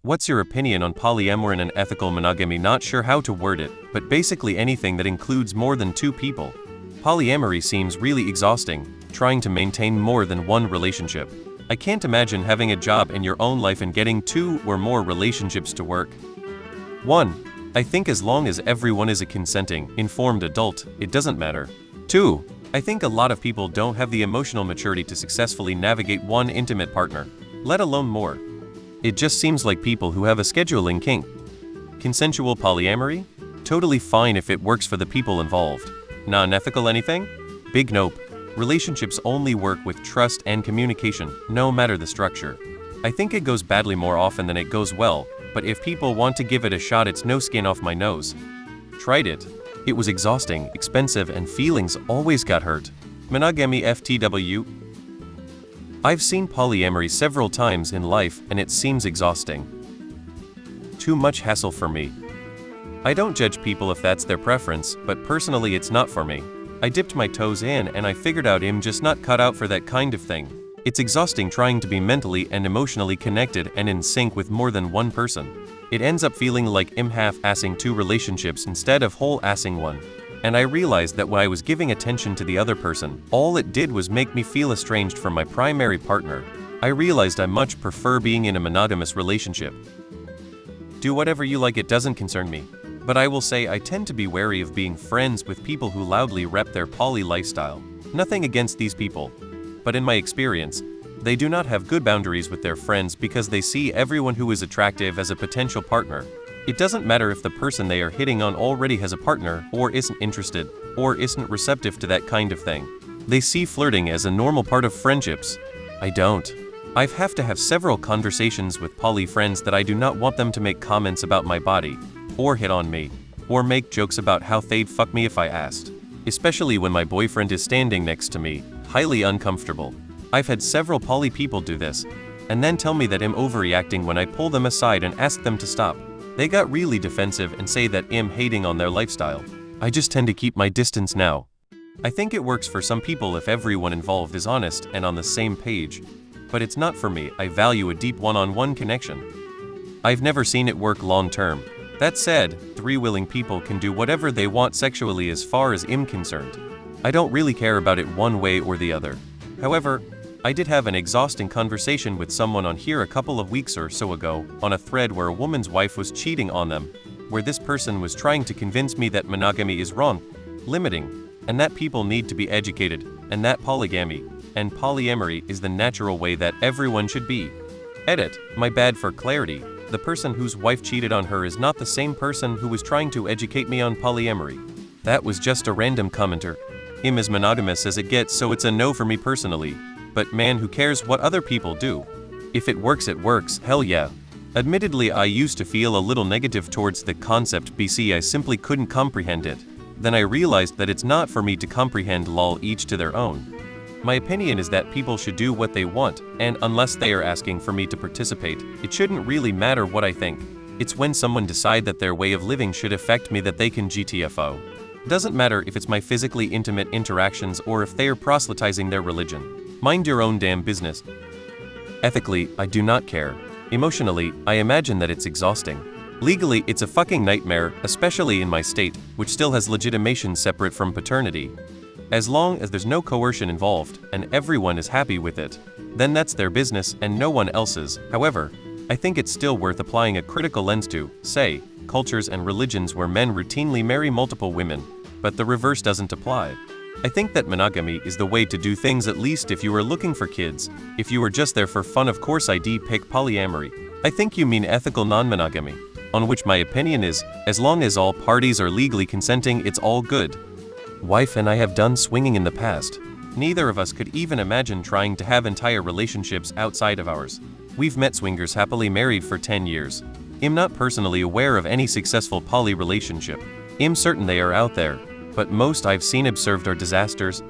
What's your opinion on polyamory and ethical monogamy? Not sure how to word it, but basically anything that includes more than two people. Polyamory seems really exhausting, trying to maintain more than one relationship. I can't imagine having a job in your own life and getting two or more relationships to work. 1. I think as long as everyone is a consenting, informed adult, it doesn't matter. 2. I think a lot of people don't have the emotional maturity to successfully navigate one intimate partner, let alone more. It just seems like people who have a scheduling kink. Consensual polyamory? Totally fine if it works for the people involved. Non-ethical anything? Big nope. Relationships only work with trust and communication, no matter the structure. I think it goes badly more often than it goes well, but if people want to give it a shot, it's no skin off my nose. Tried it. It was exhausting, expensive, and feelings always got hurt. Monogamy FTW. I've seen polyamory several times in life and it seems exhausting. Too much hassle for me. I don't judge people if that's their preference, but personally it's not for me. I dipped my toes in and I figured out I'm just not cut out for that kind of thing. It's exhausting trying to be mentally and emotionally connected and in sync with more than one person. It ends up feeling like I'm half-assing two relationships instead of whole-assing one. And I realized that when I was giving attention to the other person, all it did was make me feel estranged from my primary partner. I realized I much prefer being in a monogamous relationship. Do whatever you like, it doesn't concern me. But I will say I tend to be wary of being friends with people who loudly rep their poly lifestyle. Nothing against these people. But in my experience, they do not have good boundaries with their friends because they see everyone who is attractive as a potential partner. It doesn't matter if the person they are hitting on already has a partner, or isn't interested, or isn't receptive to that kind of thing. They see flirting as a normal part of friendships. I don't. I've have to have several conversations with poly friends that I do not want them to make comments about my body, or hit on me, or make jokes about how they'd fuck me if I asked. Especially when my boyfriend is standing next to me, highly uncomfortable. I've had several poly people do this, and then tell me that I'm overreacting when I pull them aside and ask them to stop. They got really defensive and say that I'm hating on their lifestyle. I just tend to keep my distance now. I think it works for some people if everyone involved is honest and on the same page. But it's not for me. I value a deep one-on-one connection. I've never seen it work long-term. That said, three willing people can do whatever they want sexually as far as I'm concerned. I don't really care about it one way or the other. However, I did have an exhausting conversation with someone on here a couple of weeks or so ago on a thread where a woman's wife was cheating on them, where this person was trying to convince me that monogamy is wrong, limiting, and that people need to be educated, and that polygamy and polyamory is the natural way that everyone should be. Edit, my bad. For clarity, the person whose wife cheated on her is not the same person who was trying to educate me on polyamory. That was just a random commenter. I'm as monogamous as it gets, so it's a no for me personally. But man, who cares what other people do? If it works, it works, hell yeah. Admittedly, I used to feel a little negative towards the concept BC. I simply couldn't comprehend it. Then I realized that it's not for me to comprehend, lol, each to their own. My opinion is that people should do what they want, and unless they are asking for me to participate, it shouldn't really matter what I think. It's when someone decide that their way of living should affect me that they can GTFO. Doesn't matter if it's my physically intimate interactions or if they are proselytizing their religion. Mind your own damn business. Ethically, I do not care. Emotionally, I imagine that it's exhausting. Legally, it's a fucking nightmare, especially in my state, which still has legitimation separate from paternity. As long as there's no coercion involved, and everyone is happy with it, then that's their business and no one else's. However, I think it's still worth applying a critical lens to, say, cultures and religions where men routinely marry multiple women, but the reverse doesn't apply. I think that monogamy is the way to do things, at least if you are looking for kids. If you are just there for fun, of course I'd pick polyamory. I think you mean ethical non-monogamy, on which my opinion is, as long as all parties are legally consenting, it's all good. Wife and I have done swinging in the past. Neither of us could even imagine trying to have entire relationships outside of ours. We've met swingers happily married for 10 years. I'm not personally aware of any successful poly relationship. I'm certain they are out there. But most I've seen observed are disasters,